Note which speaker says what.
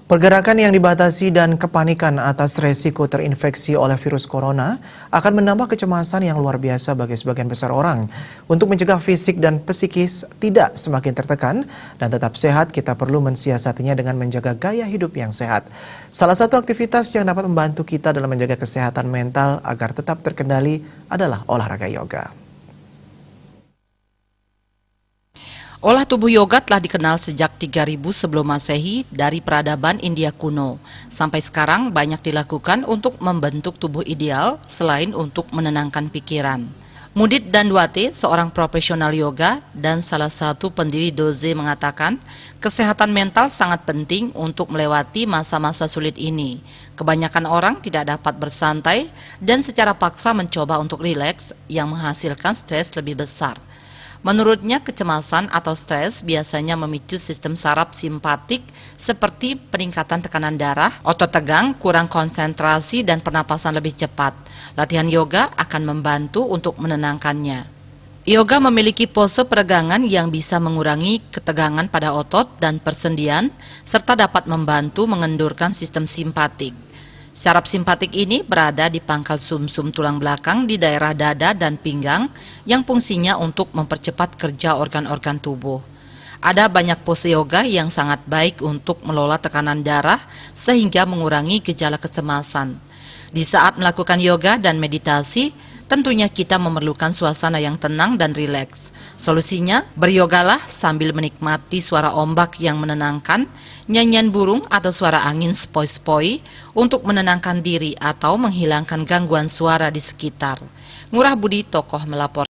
Speaker 1: Pergerakan yang dibatasi dan kepanikan atas resiko terinfeksi oleh virus corona akan menambah kecemasan yang luar biasa bagi sebagian besar orang. Untuk mencegah fisik dan psikis tidak semakin tertekan dan tetap sehat, kita perlu mensiasatinya dengan menjaga gaya hidup yang sehat. Salah satu aktivitas yang dapat membantu kita dalam menjaga kesehatan mental agar tetap terkendali adalah olahraga yoga.
Speaker 2: Olah tubuh yoga telah dikenal sejak 3000 sebelum Masehi dari peradaban India kuno. Sampai sekarang banyak dilakukan untuk membentuk tubuh ideal selain untuk menenangkan pikiran. Mudit Dandwate, seorang profesional yoga dan salah satu pendiri Doze mengatakan, kesehatan mental sangat penting untuk melewati masa-masa sulit ini. Kebanyakan orang tidak dapat bersantai dan secara paksa mencoba untuk rileks yang menghasilkan stres lebih besar. Menurutnya, kecemasan atau stres biasanya memicu sistem saraf simpatik seperti peningkatan tekanan darah, otot tegang, kurang konsentrasi, dan pernapasan lebih cepat. Latihan yoga akan membantu untuk menenangkannya. Yoga memiliki pose peregangan yang bisa mengurangi ketegangan pada otot dan persendian, serta dapat membantu mengendurkan sistem simpatik. Saraf simpatik ini berada di pangkal sumsum tulang belakang di daerah dada dan pinggang yang fungsinya untuk mempercepat kerja organ-organ tubuh. Ada banyak pose yoga yang sangat baik untuk mengelola tekanan darah sehingga mengurangi gejala kecemasan. Di saat melakukan yoga dan meditasi, tentunya kita memerlukan suasana yang tenang dan rileks. Solusinya, beryogalah sambil menikmati suara ombak yang menenangkan, nyanyian burung atau suara angin sepoi-sepoi untuk menenangkan diri atau menghilangkan gangguan suara di sekitar. Ngurah Budi, Tokoh melapor.